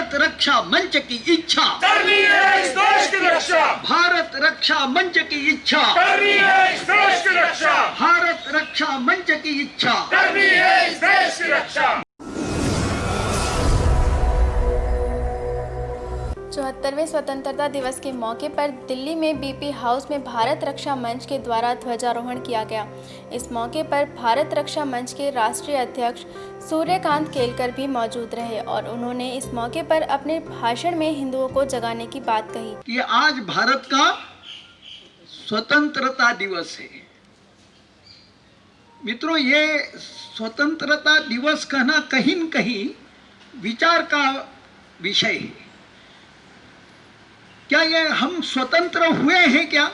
भारत रक्षा मंच की इच्छा करनी है इस देश की रक्षा, भारत रक्षा मंच की इच्छा करनी है इस देश की रक्षा, भारत रक्षा मंच की इच्छा करनी है इस देश की रक्षा। 74वें स्वतंत्रता दिवस के मौके पर दिल्ली में बीपी हाउस में भारत रक्षा मंच के द्वारा ध्वजारोहण किया गया। इस मौके पर भारत रक्षा मंच के राष्ट्रीय अध्यक्ष सूर्यकांत केलकर भी मौजूद रहे और उन्होंने इस मौके पर अपने भाषण में हिंदुओं को जगाने की बात कही कि आज भारत का स्वतंत्रता दिवस है। मित्रों, ये स्वतंत्रता दिवस कहना कहीं न कहीं विचार का विषय है। क्या ये हम स्वतंत्र हुए हैं क्या?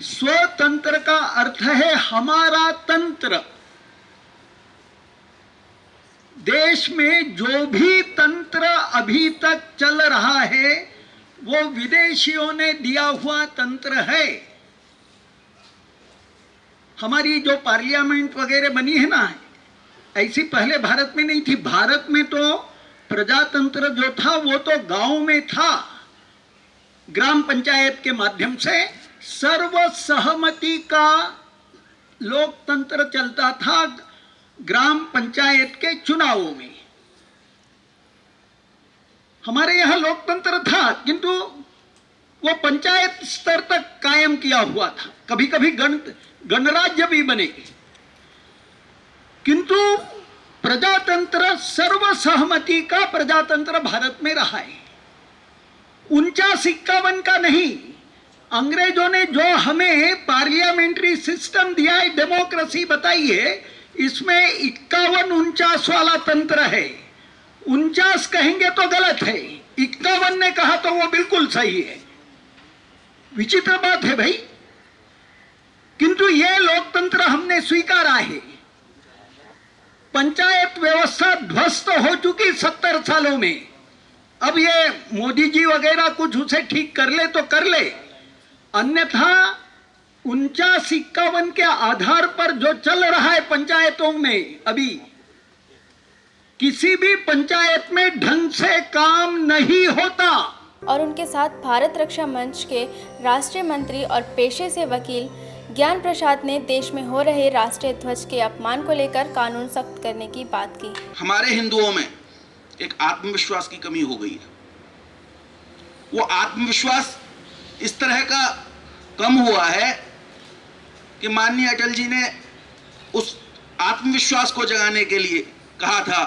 स्वतंत्र का अर्थ है हमारा तंत्र। देश में जो भी तंत्र अभी तक चल रहा है वो विदेशियों ने दिया हुआ तंत्र है। हमारी जो पार्लियामेंट वगैरह बनी है ना, ऐसी पहले भारत में नहीं थी। भारत में तो प्रजातंत्र जो था वो तो गांव में था। ग्राम पंचायत के माध्यम से सर्वसहमति का लोकतंत्र चलता था ग्राम पंचायत के चुनावों में। हमारे यहाँ लोकतंत्र था, किंतु वो पंचायत स्तर तक कायम किया हुआ था। कभी कभी गणराज्य भी बने, किंतु प्रजातंत्र सर्वसहमति का प्रजातंत्र भारत में रहा है। 49-51 का नहीं। अंग्रेजों ने जो हमें पार्लियामेंट्री सिस्टम दिया है, डेमोक्रेसी बताई है, इसमें 51-49 वाला तंत्र है। 49 कहेंगे तो गलत है, 51 ने कहा तो वो बिल्कुल सही है। विचित्र बात है भाई, किंतु ये लोकतंत्र हमने स्वीकारा है। पंचायत व्यवस्था ध्वस्त हो चुकी 70 सालों में। अब ये मोदी जी वगैरह कुछ उसे ठीक कर ले तो कर ले, अन्यथा 49-51 के आधार पर जो चल रहा है पंचायतों में, अभी किसी भी पंचायत में ढंग से काम नहीं होता। और उनके साथ भारत रक्षा मंच के राष्ट्रीय मंत्री और पेशे से वकील ज्ञान प्रसाद ने देश में हो रहे राष्ट्रीय ध्वज के अपमान को लेकर कानून सख्त करने की बात की। हमारे हिंदुओं में एक आत्मविश्वास की कमी हो गई है। वो आत्मविश्वास इस तरह का कम हुआ है कि माननीय अटल जी ने उस आत्मविश्वास को जगाने के लिए कहा था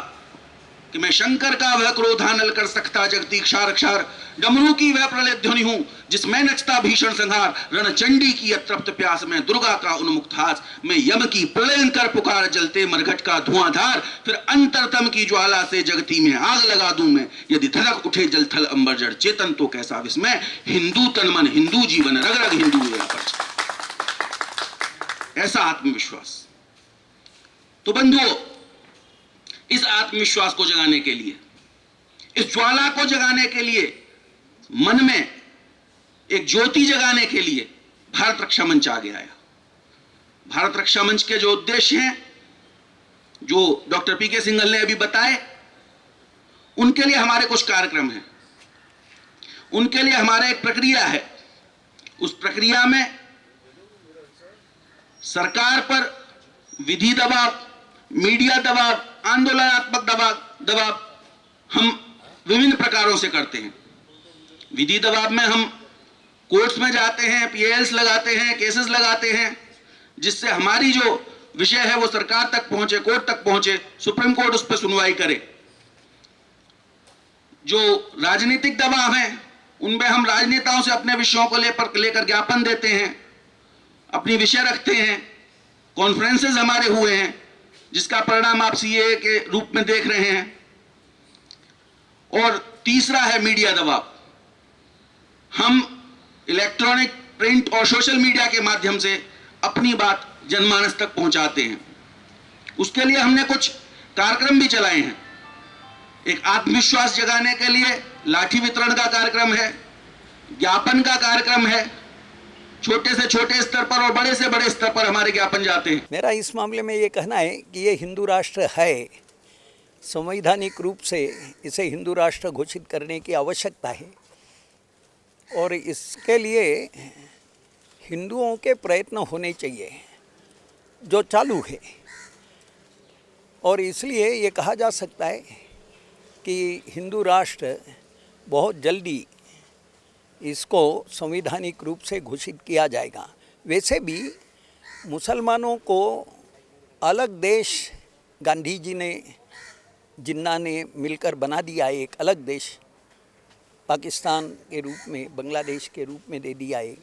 कि मैं शंकर का वह क्रोधानल कर सकता जगती क्षार क्षार, डमरू की वह प्रलय ध्वनि हूं जिसमें नचता भीषण संहार, रणचंडी की अतृप्त प्यास में दुर्गा का उन्मुक्त हास, मैं यम की प्रलयन कर पुकार जलते मरघट का धुआंधार, फिर अंतरतम की ज्वाला से जगती में आग लगा दूं मैं, यदि धधक उठे जल थल अंबर जड़ चेतन तो कैसा विस्मय, हिंदू तन मन हिंदू जीवन रग रग हिंदू मेरा परिचय। ऐसा आत्मविश्वास। तो बंधुओं, इस आत्मविश्वास को जगाने के लिए, इस ज्वाला को जगाने के लिए, मन में एक ज्योति जगाने के लिए भारत रक्षा मंच आगे आया। भारत रक्षा मंच के जो उद्देश्य हैं, जो डॉक्टर पीके सिंघल ने अभी बताए, उनके लिए हमारे कुछ कार्यक्रम हैं। उनके लिए हमारा एक प्रक्रिया है। उस प्रक्रिया में सरकार पर विधि दबाव, मीडिया दबाव, आंदोलनात्मक दबाव हम विभिन्न प्रकारों से करते हैं। विधि दबाव में हम कोर्ट्स में जाते हैं, पीएल्स लगाते हैं, केसेस लगाते हैं, जिससे हमारी जो विषय है वो सरकार तक पहुंचे, कोर्ट तक पहुंचे, सुप्रीम कोर्ट उस पर सुनवाई करे। जो राजनीतिक दबाव है उनमें हम राजनेताओं से अपने विषयों को लेकर ज्ञापन देते हैं, अपनी विषय रखते हैं। कॉन्फ्रेंसेस हमारे हुए हैं जिसका परिणाम आप सीए के रूप में देख रहे हैं। और तीसरा है मीडिया दबाव। हम इलेक्ट्रॉनिक, प्रिंट और सोशल मीडिया के माध्यम से अपनी बात जनमानस तक पहुंचाते हैं। उसके लिए हमने कुछ कार्यक्रम भी चलाए हैं। एक आत्मविश्वास जगाने के लिए लाठी वितरण का कार्यक्रम है, ज्ञापन का कार्यक्रम है। छोटे से छोटे स्तर पर और बड़े से बड़े स्तर पर हमारे ज्ञापन जाते हैं। मेरा इस मामले में ये कहना है कि ये हिंदू राष्ट्र है संवैधानिक रूप से इसे हिंदू राष्ट्र घोषित करने की आवश्यकता है और इसके लिए हिंदुओं के प्रयत्न होने चाहिए जो चालू है। और इसलिए ये कहा जा सकता है कि हिंदू राष्ट्र बहुत जल्दी इसको संवैधानिक रूप से घोषित किया जाएगा। वैसे भी मुसलमानों को अलग देश गांधी जी ने जिन्ना ने मिलकर बना दिया है, एक अलग देश पाकिस्तान के रूप में, बांग्लादेश के रूप में दे दिया है।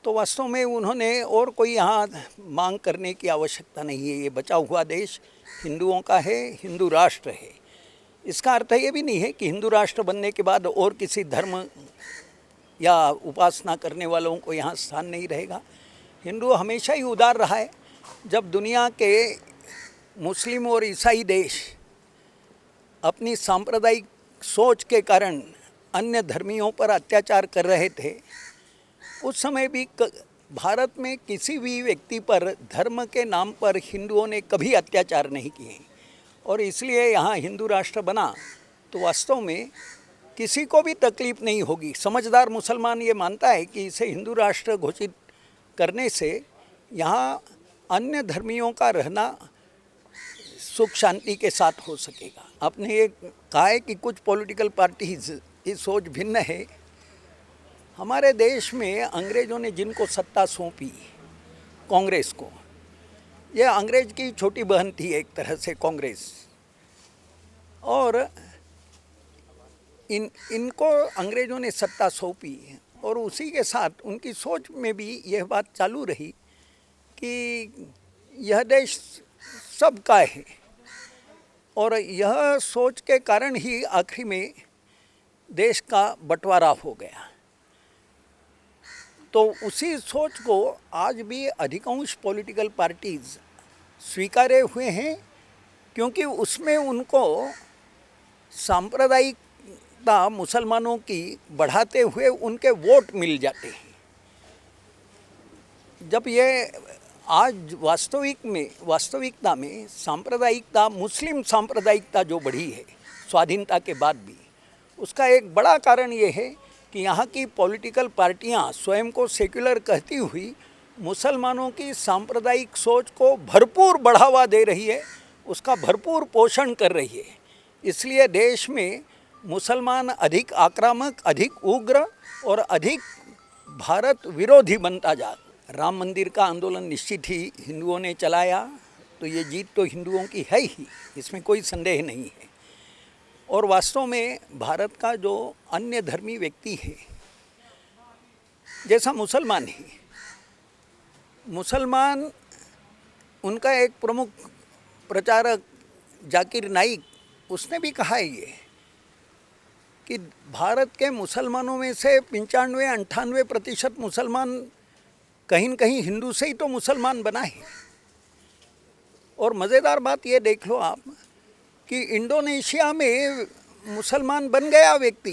तो वास्तव में उन्होंने और कोई यहाँ मांग करने की आवश्यकता नहीं है। ये बचा हुआ देश हिंदुओं का है, हिंदू राष्ट्र है। इसका अर्थ ये भी नहीं है कि हिंदू राष्ट्र बनने के बाद और किसी धर्म या उपासना करने वालों को यहाँ स्थान नहीं रहेगा। हिंदू हमेशा ही उदार रहा है। जब दुनिया के मुस्लिम और ईसाई देश अपनी सांप्रदायिक सोच के कारण अन्य धर्मियों पर अत्याचार कर रहे थे, उस समय भी भारत में किसी भी व्यक्ति पर धर्म के नाम पर हिंदुओं ने कभी अत्याचार नहीं किए। और इसलिए यहाँ हिंदू राष्ट्र बना तो वास्तव में किसी को भी तकलीफ नहीं होगी। समझदार मुसलमान ये मानता है कि इसे हिंदू राष्ट्र घोषित करने से यहाँ अन्य धर्मियों का रहना सुख शांति के साथ हो सकेगा। आपने ये कहा है कि कुछ पॉलिटिकल पार्टीज की सोच भिन्न है। हमारे देश में अंग्रेज़ों ने जिनको सत्ता सौंपी कांग्रेस को, ये अंग्रेज की छोटी बहन थी एक तरह से कांग्रेस, और इनको अंग्रेज़ों ने सत्ता सौंपी और उसी के साथ उनकी सोच में भी यह बात चालू रही कि यह देश सबका है। और यह सोच के कारण ही आखिर में देश का बंटवारा हो गया। तो उसी सोच को आज भी अधिकांश पॉलिटिकल पार्टीज स्वीकारे हुए हैं, क्योंकि उसमें उनको सांप्रदायिकता मुसलमानों की बढ़ाते हुए उनके वोट मिल जाते हैं। जब ये आज वास्तविकता में सांप्रदायिकता, मुस्लिम सांप्रदायिकता जो बढ़ी है स्वाधीनता के बाद भी, उसका एक बड़ा कारण ये है कि यहाँ की पॉलिटिकल पार्टियाँ स्वयं को सेक्युलर कहती हुई मुसलमानों की सांप्रदायिक सोच को भरपूर बढ़ावा दे रही है, उसका भरपूर पोषण कर रही है। इसलिए देश में मुसलमान अधिक आक्रामक, अधिक उग्र और अधिक भारत विरोधी बनता जा। राम मंदिर का आंदोलन निश्चित ही हिंदुओं ने चलाया, तो ये जीत तो हिंदुओं की है ही, इसमें कोई संदेह नहीं है। और वास्तव में भारत का जो अन्य धर्मी व्यक्ति है, जैसा मुसलमान है, मुसलमान उनका एक प्रमुख प्रचारक जाकिर नाइक, उसने भी कहा है ये कि भारत के मुसलमानों में से 95-98% मुसलमान कहीं न कहीं हिंदू से ही तो मुसलमान बना है। और मज़ेदार बात ये देख लो आप कि इंडोनेशिया में मुसलमान बन गया व्यक्ति,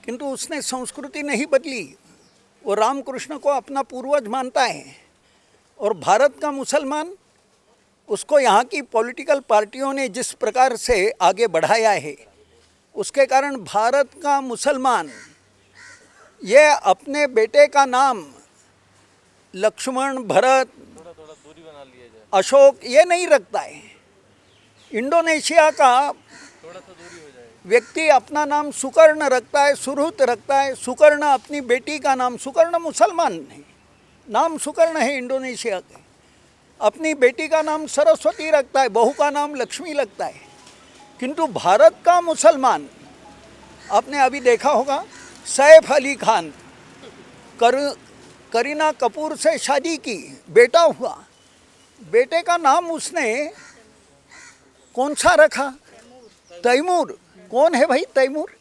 किंतु उसने संस्कृति नहीं बदली, वो रामकृष्ण को अपना पूर्वज मानता है। और भारत का मुसलमान, उसको यहाँ की पॉलिटिकल पार्टियों ने जिस प्रकार से आगे बढ़ाया है, उसके कारण भारत का मुसलमान ये अपने बेटे का नाम लक्ष्मण, भरत, अशोक ये नहीं रखता है। इंडोनेशिया का व्यक्ति अपना नाम सुकर्ण रखता है, सुहृत रखता है। सुकर्ण अपनी बेटी का नाम, सुकर्ण मुसलमान है, नाम सुकर्ण है इंडोनेशिया का। अपनी बेटी का नाम सरस्वती रखता है, बहू का नाम लक्ष्मी लगता है। किंतु भारत का मुसलमान, आपने अभी देखा होगा सैफ अली खान करीना कपूर से शादी की, बेटा हुआ, बेटे का नाम उसने कौन सा रखा? तैमूर। कौन है भाई तैमूर?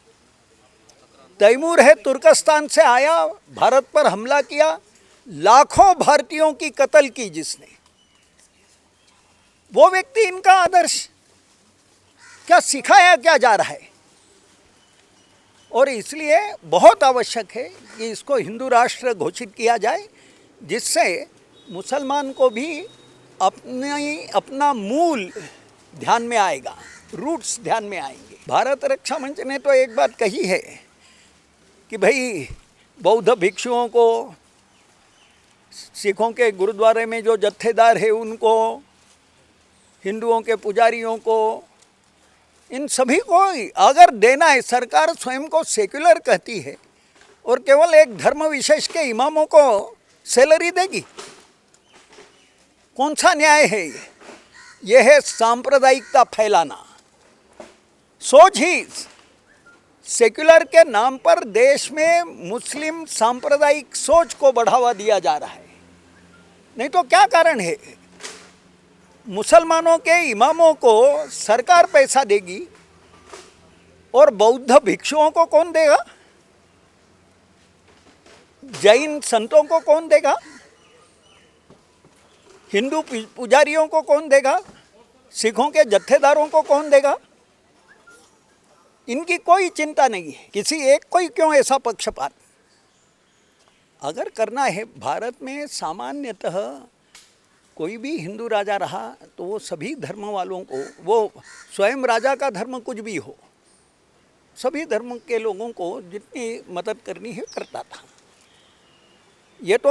तैमूर है तुर्कस्तान से आया, भारत पर हमला किया, लाखों भारतीयों की कत्ल की जिसने। वो व्यक्ति इनका आदर्श क्या सिखाया क्या जा रहा है? और इसलिए बहुत आवश्यक है कि इसको हिंदू राष्ट्र घोषित किया जाए, जिससे मुसलमान को भी अपना मूल ध्यान में आएगा, रूट्स ध्यान में आएंगे। भारत रक्षा मंच ने तो एक बात कही है कि भाई बौद्ध भिक्षुओं को, सिखों के गुरुद्वारे में जो जत्थेदार है उनको, हिंदुओं के पुजारियों को, इन सभी को अगर देना है, सरकार स्वयं को सेक्युलर कहती है और केवल एक धर्म विशेष के इमामों को सैलरी देगी, कौन सा न्याय है ये? ये है सांप्रदायिकता फैलाना। सोच ही सेक्युलर के नाम पर देश में मुस्लिम सांप्रदायिक सोच को बढ़ावा दिया जा रहा है। नहीं तो क्या कारण है? मुसलमानों के इमामों को सरकार पैसा देगी और बौद्ध भिक्षुओं को कौन देगा? जैन संतों को कौन देगा? हिंदू पुजारियों को कौन देगा? सिखों के जत्थेदारों को कौन देगा? इनकी कोई चिंता नहीं है। किसी एक को ही क्यों ऐसा पक्षपात? अगर करना है, भारत में सामान्यतः कोई भी हिंदू राजा रहा तो वो सभी धर्म वालों को, वो स्वयं राजा का धर्म कुछ भी हो, सभी धर्म के लोगों को जितनी मदद करनी है करता था। ये तो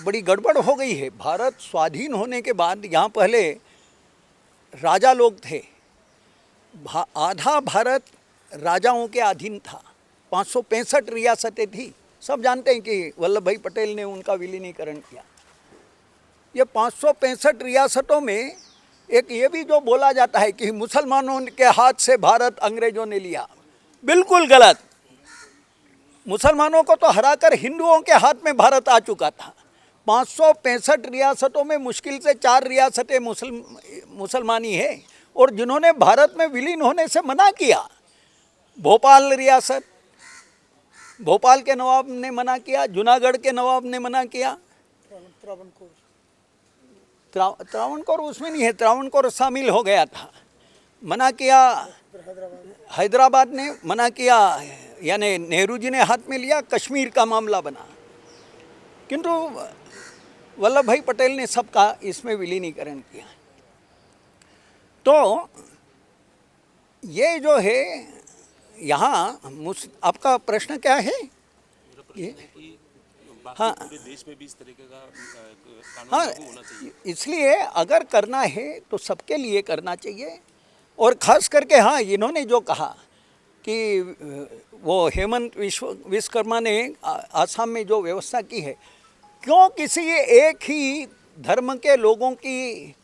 बड़ी गड़बड़ हो गई है। भारत स्वाधीन होने के बाद यहाँ पहले राजा लोग थे, आधा भारत राजाओं के अधीन था, 565 रियासतें थी। सब जानते हैं कि वल्लभ भाई पटेल ने उनका विलीनीकरण किया। ये 565 रियासतों में एक ये भी जो बोला जाता है कि मुसलमानों के हाथ से भारत अंग्रेजों ने लिया, बिल्कुल गलत। मुसलमानों को तो हराकर हिंदुओं के हाथ में भारत आ चुका था। 565 रियासतों में मुश्किल से 4 रियासतें मुसलमानी है, और जिन्होंने भारत में विलीन होने से मना किया, भोपाल रियासत, भोपाल के नवाब ने मना किया, जूनागढ़ के नवाब ने मना किया, त्रावणकोर उसमें नहीं है, त्रावणकोर शामिल हो गया था, मना किया। हैदराबाद ने मना किया, यानी नेहरू जी ने हाथ में लिया, कश्मीर का मामला बना। किंतु वल्लभ भाई पटेल ने सबका इसमें विलीनीकरण किया। तो ये जो है यहाँ आपका प्रश्न क्या है? ये हाँ देश में भी इस तरीके का कानून हाँ, लागू होना चाहिए। इसलिए अगर करना है तो सबके लिए करना चाहिए। और ख़ास करके हाँ, इन्होंने जो कहा कि वो हेमंत विश्वकर्मा ने आसाम में जो व्यवस्था की है, क्यों किसी एक ही धर्म के लोगों की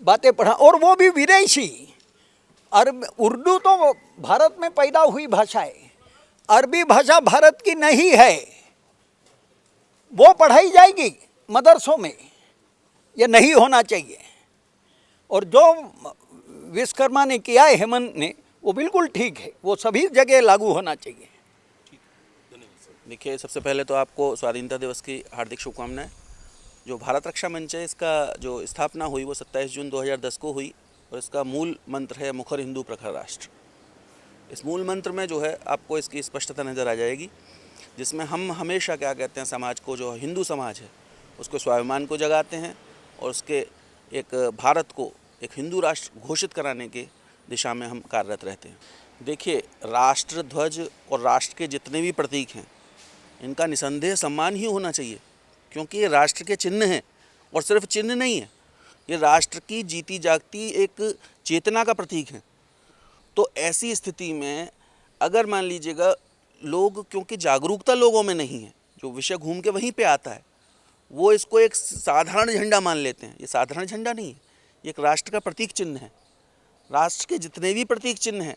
बातें पढ़ा, और वो भी विदेशी। उर्दू तो भारत में पैदा हुई भाषा है, अरबी भाषा भारत की नहीं है, वो पढ़ाई जाएगी मदरसों में, ये नहीं होना चाहिए। और जो विश्वकर्मा ने किया है, हेमंत ने, वो बिल्कुल ठीक है, वो सभी जगह लागू होना चाहिए। देखिए, सबसे पहले तो आपको स्वाधीनता दिवस की हार्दिक शुभकामनाएं। जो भारत रक्षा मंच है, इसका जो स्थापना हुई वो 27 जून 2010 को हुई, और इसका मूल मंत्र है मुखर हिंदू प्रखर राष्ट्र। इस मूल मंत्र में जो है आपको इसकी स्पष्टता नज़र आ जाएगी, जिसमें हम हमेशा क्या कहते हैं, समाज को, जो हिंदू समाज है उसको स्वाभिमान को जगाते हैं, और उसके एक भारत को एक हिंदू राष्ट्र घोषित कराने के दिशा में हम कार्यरत रहते हैं। देखिए, राष्ट्र ध्वज और राष्ट्र के जितने भी प्रतीक हैं, इनका निसंदेह सम्मान ही होना चाहिए, क्योंकि ये राष्ट्र के चिन्ह हैं, और सिर्फ चिन्ह नहीं है, ये राष्ट्र की जीती जागती एक चेतना का प्रतीक है। तो ऐसी स्थिति में अगर मान लीजिएगा लोग, क्योंकि जागरूकता लोगों में नहीं है, जो विषय घूम के वहीं पे आता है, वो इसको एक साधारण झंडा मान लेते हैं। ये साधारण झंडा नहीं है, ये एक राष्ट्र का प्रतीक चिन्ह है। राष्ट्र के जितने भी प्रतीक चिन्ह हैं,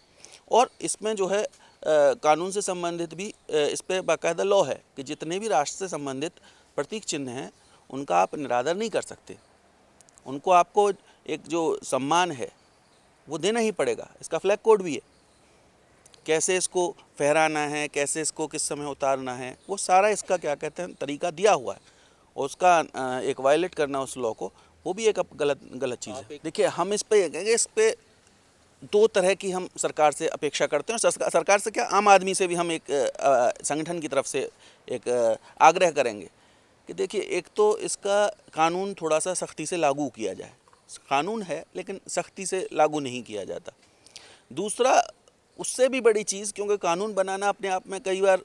और इसमें जो है कानून से संबंधित भी इस पर बाकायदा लॉ है कि जितने भी राष्ट्र से संबंधित प्रतीक चिन्ह हैं उनका आप निरादर नहीं कर सकते, उनको आपको एक जो सम्मान है वो देना ही पड़ेगा। इसका फ्लैग कोड भी है, कैसे इसको फहराना है, कैसे इसको किस समय उतारना है, वो सारा इसका क्या कहते हैं तरीका दिया हुआ है, और उसका एक वायलेट करना उस लॉ को, वो भी एक गलत चीज़ है। देखिए, हम इस पे दो तरह की हम सरकार से अपेक्षा करते हैं, और सरकार से क्या, आम आदमी से भी हम एक संगठन की तरफ से एक आग्रह करेंगे कि देखिए, एक तो इसका कानून थोड़ा सा सख्ती से लागू किया जाए, कानून है लेकिन सख्ती से लागू नहीं किया जाता। दूसरा, उससे भी बड़ी चीज़, क्योंकि कानून बनाना अपने आप में कई बार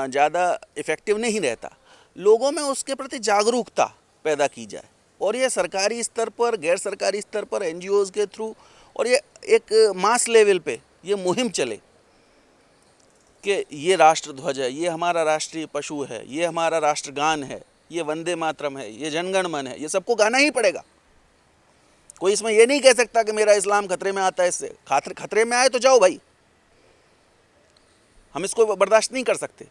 ज़्यादा इफ़ेक्टिव नहीं रहता, लोगों में उसके प्रति जागरूकता पैदा की जाए, और ये सरकारी स्तर पर, गैर सरकारी स्तर पर, NGOs के थ्रू, और ये एक मास लेवल पे ये मुहिम चले कि ये राष्ट्र ध्वज है, ये हमारा राष्ट्रीय पशु है, ये हमारा राष्ट्रगान है, ये वंदे मातरम है, ये जनगण मन है, ये सबको गाना ही पड़ेगा। कोई इसमें ये नहीं कह सकता कि मेरा इस्लाम खतरे में आता है, इससे खतरे में आए तो जाओ भाई, हम इसको बर्दाश्त नहीं कर सकते।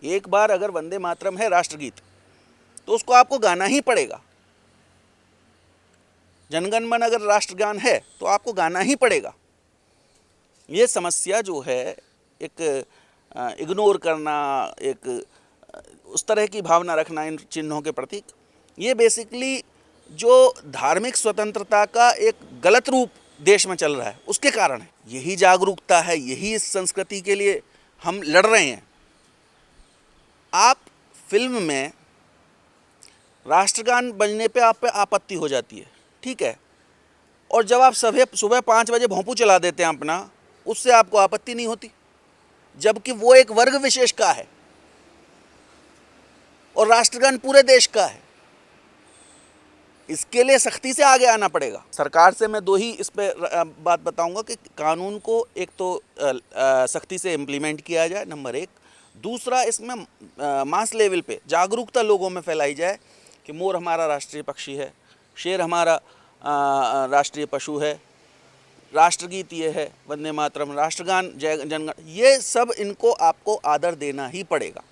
एक बार अगर वंदे मातरम है राष्ट्रगीत तो उसको आपको गाना ही पड़ेगा। जनगण मन अगर राष्ट्रगान है तो आपको गाना ही पड़ेगा। ये समस्या जो है, एक इग्नोर करना, एक उस तरह की भावना रखना इन चिन्हों के प्रति, ये बेसिकली जो धार्मिक स्वतंत्रता का एक गलत रूप देश में चल रहा है उसके कारण है। यही जागरूकता है, यही इस संस्कृति के लिए हम लड़ रहे हैं। आप फिल्म में राष्ट्रगान बजने पे आप पे आपत्ति हो जाती है, ठीक है, और जब आप सुबह 5 बजे भोंपू चला देते हैं अपना, उससे आपको आपत्ति नहीं होती, जबकि वो एक वर्ग विशेष का है और राष्ट्रगान पूरे देश का है। इसके लिए सख्ती से आगे आना पड़ेगा। सरकार से मैं 2 ही इस पे बात बताऊंगा कि कानून को एक तो सख्ती से इम्प्लीमेंट किया जाए, नंबर 1। दूसरा, इसमें मास लेवल पे जागरूकता लोगों में फैलाई जाए कि मोर हमारा राष्ट्रीय पक्षी है, शेर हमारा राष्ट्रीय पशु है, राष्ट्रगीत ये है वंदे मातरम, राष्ट्रगान जय जनगण, ये सब इनको आपको आदर देना ही पड़ेगा।